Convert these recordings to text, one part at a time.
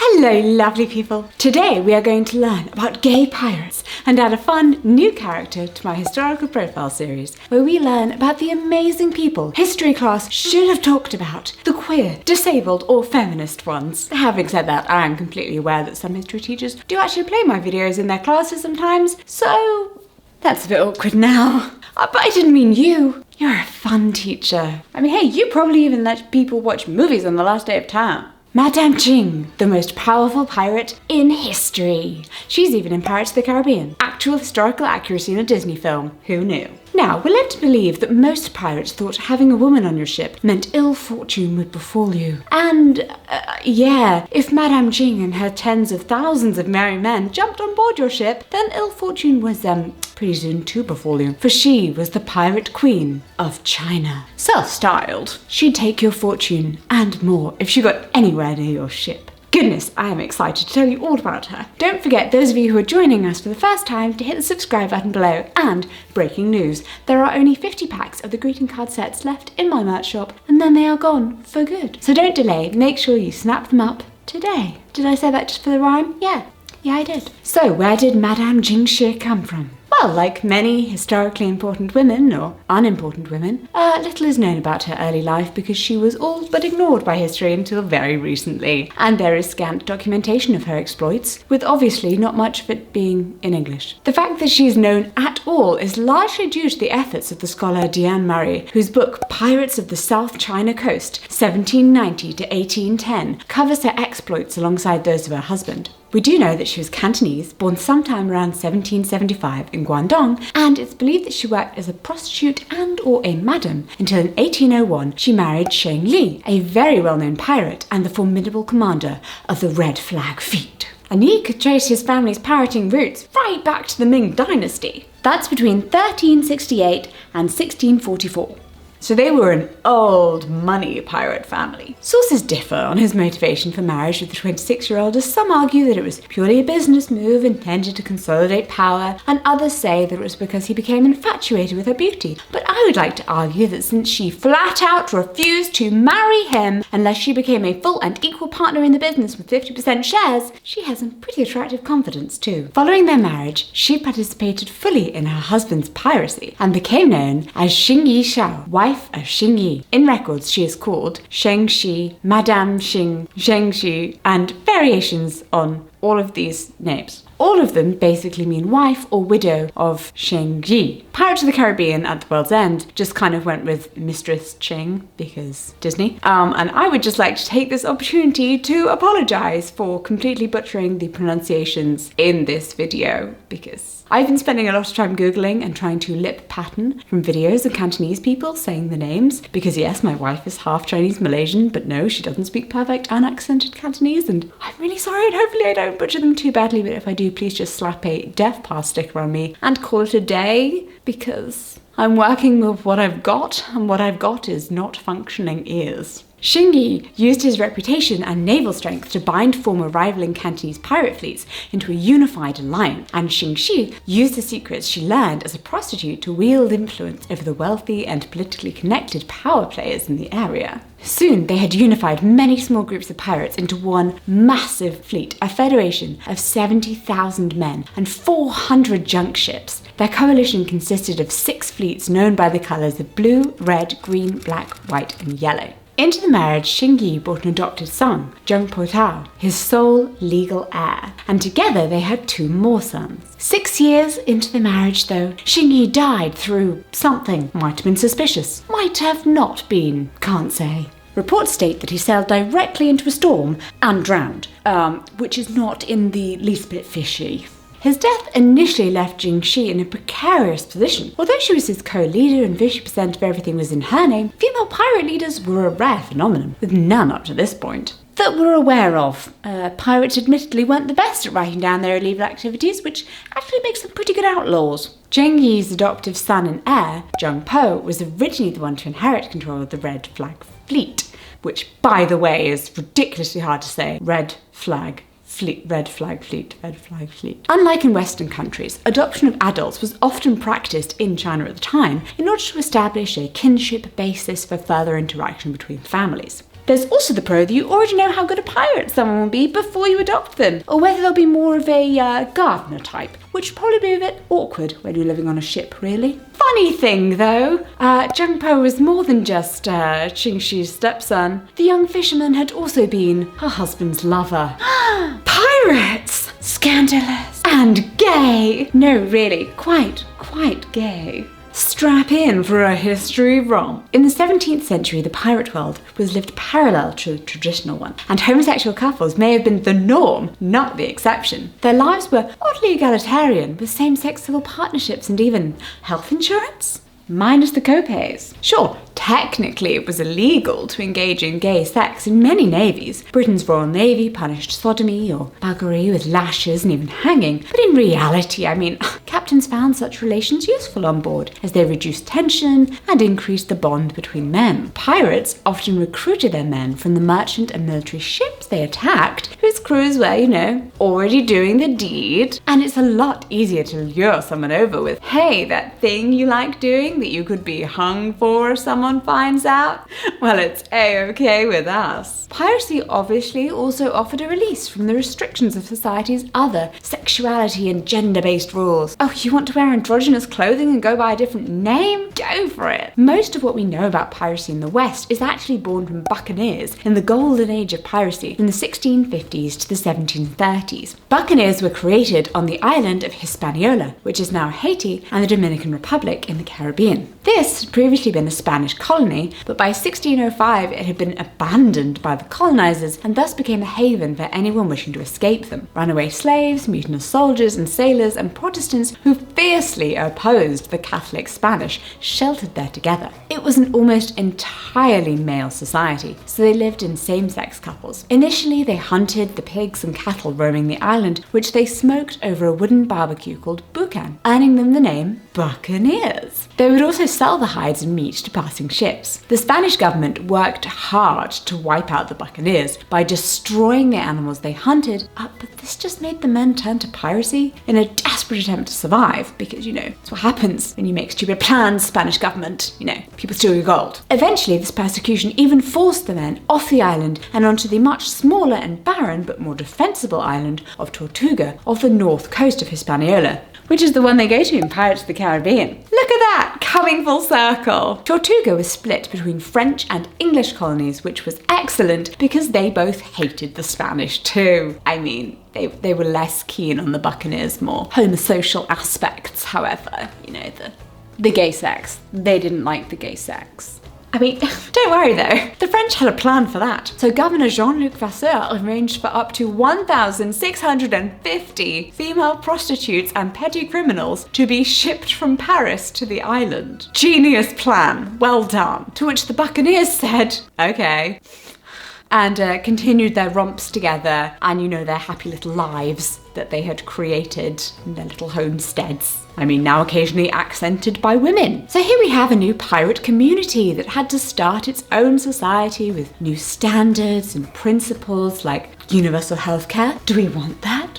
Hello lovely people! Today we are going to learn about gay pirates and add a fun new character to my historical profile series where we learn about the amazing people history class should have talked about, the queer, disabled or feminist ones. Having said that, I am completely aware that some history teachers do actually play my videos in their classes sometimes, so that's a bit awkward now. But I didn't mean you. You're a fun teacher. I mean, hey, you probably even let people watch movies on the last day of term. Madame Ching, the most powerful pirate in history. She's even in Pirates of the Caribbean. Actual historical accuracy in a Disney film. Who knew? Now, we're led to believe that most pirates thought having a woman on your ship meant ill fortune would befall you. And, yeah, if Madame Ching and her tens of thousands of merry men jumped on board your ship, then ill fortune was, pretty soon to befall you. For she was the pirate queen of China. Self-styled. She'd take your fortune and more if she got anywhere near your ship. Goodness, I am excited to tell you all about her. Don't forget, those of you who are joining us for the first time, to hit the subscribe button below. And breaking news, there are only 50 packs of the greeting card sets left in my merch shop, and then they are gone for good. So don't delay, make sure you snap them up today. Did I say that just for the rhyme? Yeah, I did. So where did Madame Jinxie come from? Well, like many historically important women, or unimportant women, little is known about her early life because she was all but ignored by history until very recently. And there is scant documentation of her exploits, with obviously not much of it being in English. The fact that she is known at all is largely due to the efforts of the scholar Diane Murray, whose book Pirates of the South China Coast, 1790 to 1810, covers her exploits alongside those of her husband. We do know that she was Cantonese, born sometime around 1775 in Guangdong, and it's believed that she worked as a prostitute and or a madam until in 1801 she married Sheng Li, a very well-known pirate and the formidable commander of the Red Flag Fleet. And he could trace his family's pirating roots right back to the Ming Dynasty. That's between 1368 and 1644. So they were an old money pirate family. Sources differ on his motivation for marriage with the 26-year-old, as some argue that it was purely a business move intended to consolidate power, and others say that it was because he became infatuated with her beauty. But I would like to argue that since she flat out refused to marry him unless she became a full and equal partner in the business with 50% shares, she has some pretty attractive confidence too. Following their marriage, she participated fully in her husband's piracy and became known as Xing Yi Xiao, wife of Xing Yi. In records, she is called Sheng Shi, Madame Xing, Sheng Shi, and variations on all of these names. All of them basically mean wife or widow of Sheng Yi. Pirates of the Caribbean at the World's End just kind of went with Mistress Ching because Disney. And I would just like to take this opportunity to apologize for completely butchering the pronunciations in this video because I've been spending a lot of time Googling and trying to lip pattern from videos of Cantonese people saying the names because yes, my wife is half Chinese Malaysian, but no, she doesn't speak perfect unaccented Cantonese, and I'm really sorry and hopefully I don't butcher them too badly, but if I do, please just slap a death pass sticker on me and call it a day because I'm working with what I've got, and what I've got is not functioning ears. Xing Yi used his reputation and naval strength to bind former rivaling Cantonese pirate fleets into a unified alliance, and Xing Shi used the secrets she learned as a prostitute to wield influence over the wealthy and politically connected power players in the area. Soon they had unified many small groups of pirates into one massive fleet, a federation of 70,000 men and 400 junk ships. Their coalition consisted of 6 fleets known by the colours of blue, red, green, black, white and yellow. Into the marriage, Xing Yi brought an adopted son, Zheng Po-tao, his sole legal heir, and together they had 2 more sons. 6 years into the marriage though, Xing Yi died through something. Might have been suspicious, might have not been, can't say. Reports state that he sailed directly into a storm and drowned, which is not in the least bit fishy. His death initially left Jinxie in a precarious position. Although she was his co-leader and 50% of everything was in her name, female pirate leaders were a rare phenomenon, with none up to this point that we're aware of. Pirates admittedly weren't the best at writing down their illegal activities, which actually makes them pretty good outlaws. Zheng Yi's adoptive son and heir, Zheng Po, was originally the one to inherit control of the Red Flag Fleet, which, by the way, is ridiculously hard to say. Red Flag Fleet. Unlike in Western countries, adoption of adults was often practiced in China at the time in order to establish a kinship basis for further interaction between families. There's also the pro that you already know how good a pirate someone will be before you adopt them, or whether they'll be more of a gardener type, which would probably be a bit awkward when you're living on a ship, really. Funny thing though, Zhang Po was more than just Jinxie's stepson. The young fisherman had also been her husband's lover. Pirates! Scandalous! And gay! No, really, quite gay. Strap in for a history romp. In the 17th century, the pirate world was lived parallel to the traditional one, and homosexual couples may have been the norm, not the exception. Their lives were oddly egalitarian, with same-sex civil partnerships and even health insurance. Minus the copays. Sure, technically it was illegal to engage in gay sex in many navies. Britain's Royal Navy punished sodomy or buggery with lashes and even hanging. But in reality, captains found such relations useful on board, as they reduced tension and increased the bond between men. Pirates often recruited their men from the merchant and military ships they attacked, whose crews were, already doing the deed. And it's a lot easier to lure someone over with, hey, that thing you like doing that you could be hung for if someone finds out? Well, it's A-okay with us. Piracy obviously also offered a release from the restrictions of society's other sexuality and gender-based rules. Oh, you want to wear androgynous clothing and go by a different name? Go for it! Most of what we know about piracy in the West is actually born from buccaneers in the golden age of piracy from the 1650s to the 1730s. Buccaneers were created on the island of Hispaniola, which is now Haiti and the Dominican Republic in the Caribbean. This had previously been a Spanish colony, but by 1605 it had been abandoned by the colonizers and thus became a haven for anyone wishing to escape them. Runaway slaves, mutinous soldiers and sailors and Protestants who fiercely opposed the Catholic Spanish sheltered there together. It was an almost entirely male society, so they lived in same-sex couples. Initially they hunted the pigs and cattle roaming the island, which they smoked over a wooden barbecue called bucan, earning them the name buccaneers. They would also sell the hides and meat to passing ships. The Spanish government worked hard to wipe out the buccaneers by destroying the animals they hunted, but this just made the men turn to piracy in a desperate attempt to survive, because, it's what happens when you make stupid plans, Spanish government, people steal your gold. Eventually, this persecution even forced the men off the island and onto the much smaller and barren but more defensible island of Tortuga off the north coast of Hispaniola, which is the one they go to in Pirates of the Caribbean. Look at that, coming full circle. Tortuga was split between French and English colonies, which was excellent because they both hated the Spanish too. They were less keen on the buccaneers' more homosocial aspects, however. The gay sex. They didn't like the gay sex. Don't worry though, the French had a plan for that. So Governor Jean-Luc Vasseur arranged for up to 1,650 female prostitutes and petty criminals to be shipped from Paris to the island. Genius plan, well done. To which the buccaneers said, okay. And continued their romps together and, their happy little lives that they had created in their little homesteads. Now occasionally accented by women. So here we have a new pirate community that had to start its own society with new standards and principles like universal healthcare. Do we want that?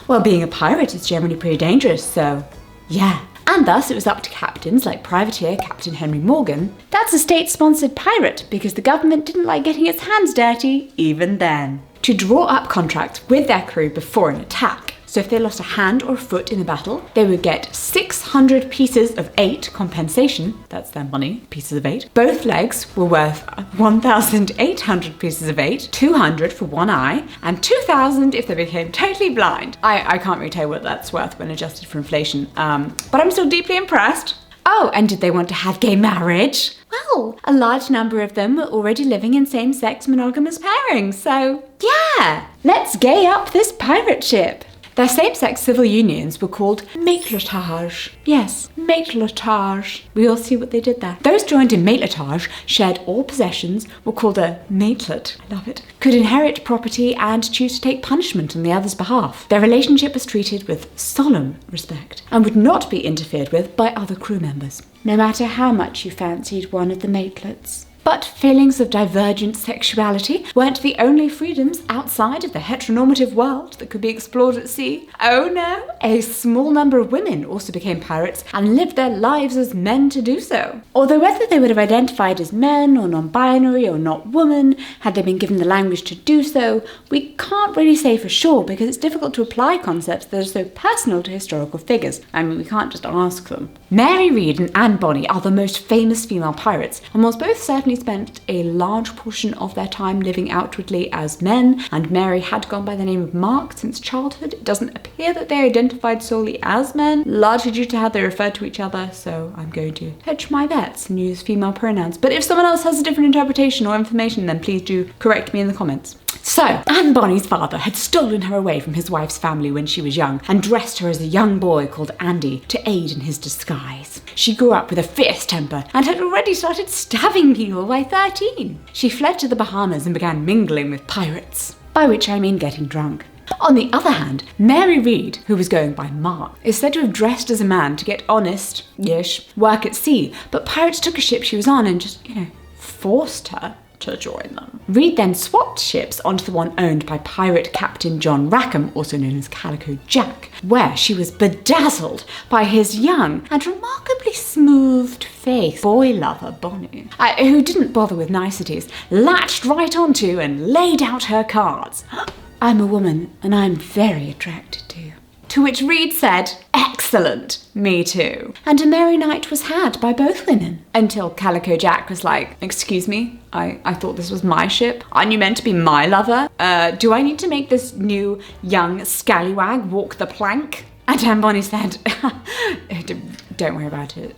Well, being a pirate is generally pretty dangerous, so yeah. And thus it was up to captains like privateer Captain Henry Morgan. That's a state-sponsored pirate because the government didn't like getting its hands dirty even then, to draw up contracts with their crew before an attack. So if they lost a hand or a foot in a battle, they would get 600 pieces of 8 compensation. That's their money, pieces of 8. Both legs were worth 1,800 pieces of 8, 200 for one eye, and 2,000 if they became totally blind. I can't really tell you what that's worth when adjusted for inflation, but I'm still deeply impressed. Oh, and did they want to have gay marriage? Well, a large number of them were already living in same-sex monogamous pairings, so yeah, let's gay up this pirate ship. Their same-sex civil unions were called matelotage. Yes, matelotage. We all see what they did there. Those joined in matelotage shared all possessions, were called a matelet. I love it. Could inherit property and choose to take punishment on the other's behalf. Their relationship was treated with solemn respect and would not be interfered with by other crew members, no matter how much you fancied one of the matelets. But feelings of divergent sexuality weren't the only freedoms outside of the heteronormative world that could be explored at sea. Oh no, a small number of women also became pirates and lived their lives as men to do so. Although whether they would have identified as men or non-binary or not woman, had they been given the language to do so, we can't really say for sure because it's difficult to apply concepts that are so personal to historical figures. I mean, we can't just ask them. Mary Read and Anne Bonny are the most famous female pirates, and whilst both certainly spent a large portion of their time living outwardly as men, and Mary had gone by the name of Mark since childhood, it doesn't appear that they identified solely as men, largely due to how they referred to each other, so I'm going to hedge my bets and use female pronouns. But if someone else has a different interpretation or information, then please do correct me in the comments. So, Anne Bonny's father had stolen her away from his wife's family when she was young and dressed her as a young boy called Andy to aid in his disguise. She grew up with a fierce temper and had already started stabbing people by 13. She fled to the Bahamas and began mingling with pirates, by which I mean getting drunk. On the other hand, Mary Read, who was going by Mark, is said to have dressed as a man to get honest-ish work at sea, but pirates took a ship she was on and just, forced her to join them. Read then swapped ships onto the one owned by pirate Captain John Rackham, also known as Calico Jack, where she was bedazzled by his young and remarkably smooth-faced boy lover Bonny, who didn't bother with niceties, latched right onto and laid out her cards. "I'm a woman and I'm very attracted to you." To which Read said, "Excellent, me too." And a merry night was had by both women, until Calico Jack was like, "Excuse me, I thought this was my ship. Aren't you meant to be my lover? Do I need to make this new young scallywag walk the plank?" And Anne Bonny said, "Don't worry about it.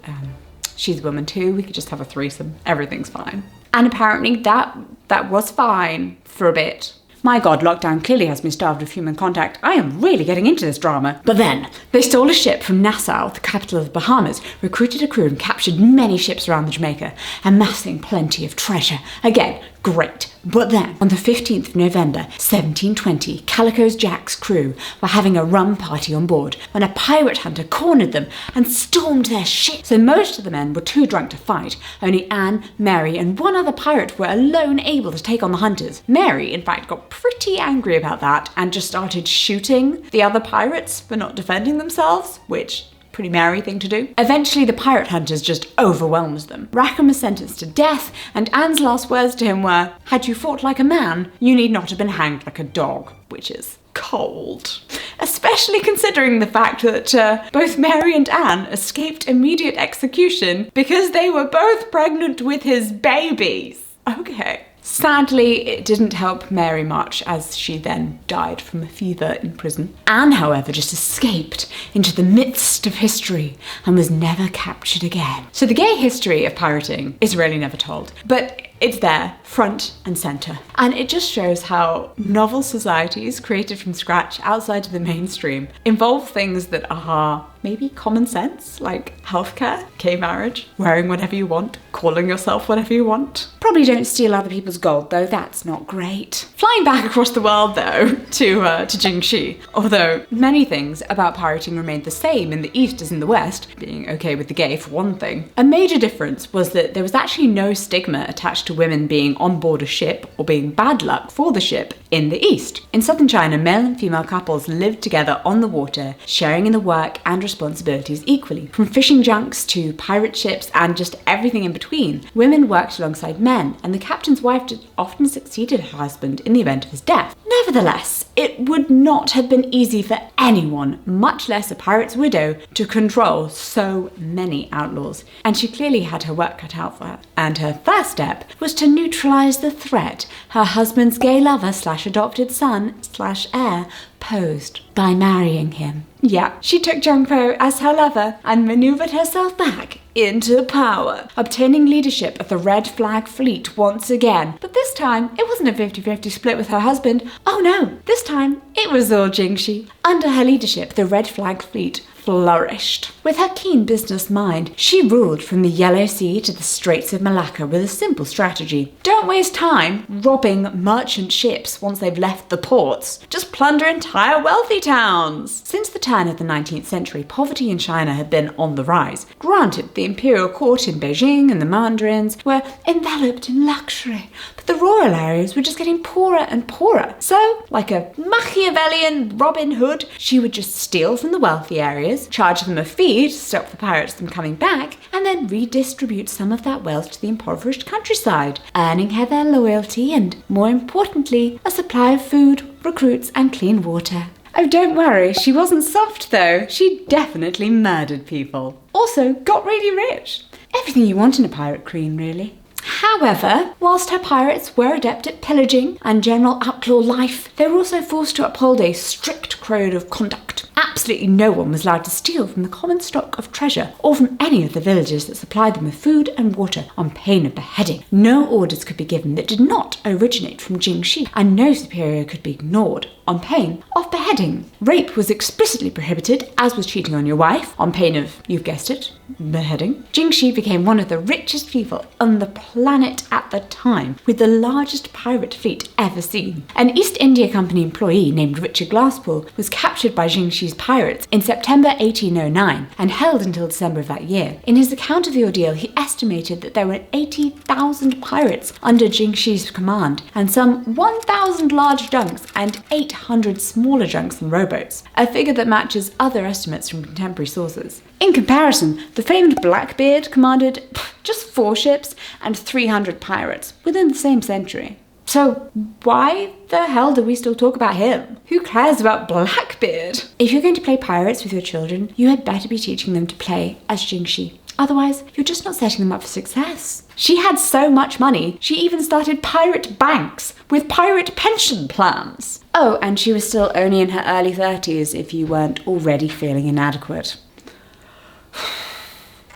She's a woman too. We could just have a threesome. Everything's fine." And apparently that was fine for a bit. My God, lockdown clearly has me starved of human contact. I am really getting into this drama. But then, they stole a ship from Nassau, the capital of the Bahamas, recruited a crew and captured many ships around the Jamaica, amassing plenty of treasure. Again, great. But then, on the 15th of November, 1720, Calico Jack's crew were having a rum party on board when a pirate hunter cornered them and stormed their ship. So most of the men were too drunk to fight. Only Anne, Mary, and one other pirate were alone able to take on the hunters. Mary, in fact, got pretty angry about that and just started shooting the other pirates for not defending themselves, which pretty Mary thing to do. Eventually, the pirate hunters just overwhelmed them. Rackham was sentenced to death, and Anne's last words to him were, "Had you fought like a man, you need not have been hanged like a dog," which is cold. Especially considering the fact that both Mary and Anne escaped immediate execution because they were both pregnant with his babies. Okay. Sadly, it didn't help Mary much, as she then died from a fever in prison. Anne, however, just escaped into the midst of history and was never captured again. So the gay history of pirating is really never told, but it's there, front and centre. And it just shows how novel societies created from scratch outside of the mainstream involve things that are maybe common sense, like healthcare, gay marriage, wearing whatever you want, calling yourself whatever you want. Probably don't steal other people's gold, though. That's not great. Flying back across the world, though, to Jinxie. Although many things about pirating remained the same in the East as in the West, being okay with the gay for one thing. A major difference was that there was actually no stigma attached to women being on board a ship or being bad luck for the ship in the East. In southern China, male and female couples lived together on the water, sharing in the work and responsibilities equally. From fishing junks to pirate ships and just everything in between, women worked alongside men, and the captain's wife often succeeded her husband in the event of his death. Nevertheless, it would not have been easy for anyone, much less a pirate's widow, to control so many outlaws, and she clearly had her work cut out for her. And her first step was to neutralise the threat her husband's gay lover / adopted son / heir posed by marrying him. Yeah, she took Jung Po as her lover and manoeuvred herself back into power, obtaining leadership of the Red Flag Fleet once again. But this time, it wasn't a 50-50 split with her husband. Oh no, this time, it was all Jinxie. Under her leadership, the Red Flag Fleet flourished. With her keen business mind, she ruled from the Yellow Sea to the Straits of Malacca with a simple strategy. Don't waste time robbing merchant ships once they've left the ports. Just plunder entire wealthy towns. Since the turn of the 19th century, poverty in China had been on the rise. Granted, the imperial court in Beijing and the mandarins were enveloped in luxury, but the rural areas were just getting poorer and poorer. So, like a Machiavellian Robin Hood, she would just steal from the wealthy areas, charge them a fee to stop the pirates from coming back, and then redistribute some of that wealth to the impoverished countryside, earning her their loyalty and, more importantly, a supply of food, recruits, and clean water. Oh, don't worry, she wasn't soft though. She definitely murdered people. Also, got really rich. Everything you want in a pirate queen, really. However, whilst her pirates were adept at pillaging and general outlaw life, they were also forced to uphold a strict code of conduct. Absolutely no one was allowed to steal from the common stock of treasure or from any of the villages that supplied them with food and water on pain of beheading. No orders could be given that did not originate from Jinxie, and no superior could be ignored on pain of beheading. Rape was explicitly prohibited, as was cheating on your wife, on pain of, you've guessed it, beheading. Jinxie became one of the richest people on the planet at the time, with the largest pirate fleet ever seen. An East India Company employee named Richard Glasspool was captured by Jinxie's pirates in September 1809 and held until December of that year. In his account of the ordeal, he estimated that there were 80,000 pirates under Jinxie's command, and some 1,000 large junks and 800 smaller junks and rowboats, a figure that matches other estimates from contemporary sources. In comparison, the famed Blackbeard commanded just 4 ships and 300 pirates within the same century. So why the hell do we still talk about him? Who cares about Blackbeard? If you're going to play pirates with your children, you had better be teaching them to play as Jinxie. Otherwise, you're just not setting them up for success. She had so much money, she even started pirate banks with pirate pension plans. Oh, and she was still only in her early 30s if you weren't already feeling inadequate.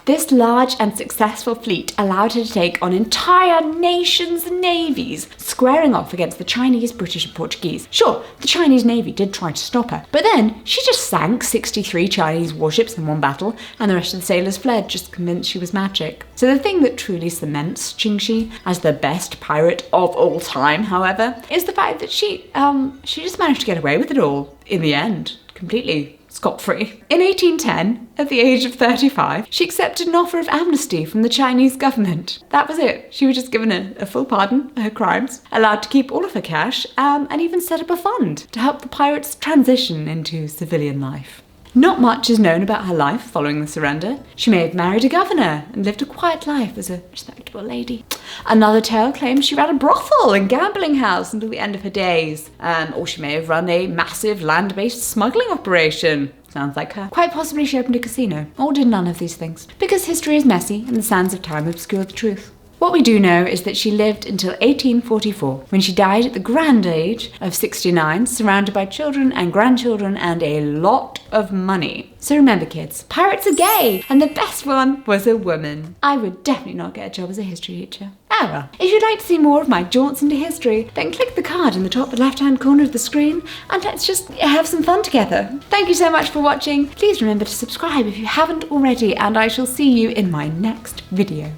This large and successful fleet allowed her to take on entire nations' navies, squaring off against the Chinese, British and Portuguese. Sure, the Chinese navy did try to stop her, but then she just sank 63 Chinese warships in one battle, and the rest of the sailors fled, just convinced she was magic. So the thing that truly cements Jinxie as the best pirate of all time, however, is the fact that she just managed to get away with it all in the end, completely scot-free. In 1810, at the age of 35, she accepted an offer of amnesty from the Chinese government. That was it. She was just given a full pardon for her crimes, allowed to keep all of her cash, and even set up a fund to help the pirates transition into civilian life. Not much is known about her life following the surrender. She may have married a governor and lived a quiet life as a respectable lady. Another tale claims she ran a brothel and gambling house until the end of her days. Or she may have run a massive land-based smuggling operation. Sounds like her. Quite possibly she opened a casino, or did none of these things. Because history is messy and the sands of time obscure the truth. What we do know is that she lived until 1844, when she died at the grand age of 69, surrounded by children and grandchildren and a lot of money. So remember kids, pirates are gay, and the best one was a woman. I would definitely not get a job as a history teacher. Oh well. If you'd like to see more of my jaunts into history, then click the card in the top left-hand corner of the screen, and let's just have some fun together. Thank you so much for watching. Please remember to subscribe if you haven't already, and I shall see you in my next video.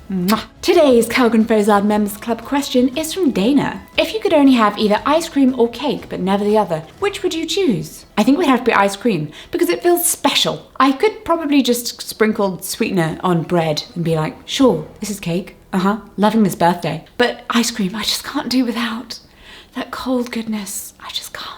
Mwah. Today's Kellgren-Fozard Members Club question is from Dana. If you could only have either ice cream or cake, but never the other, which would you choose? I think it would have to be ice cream, because it feels special. I could probably just sprinkle sweetener on bread and be like, sure, this is cake. Loving this birthday. But ice cream, I just can't do without. That cold goodness, I just can't.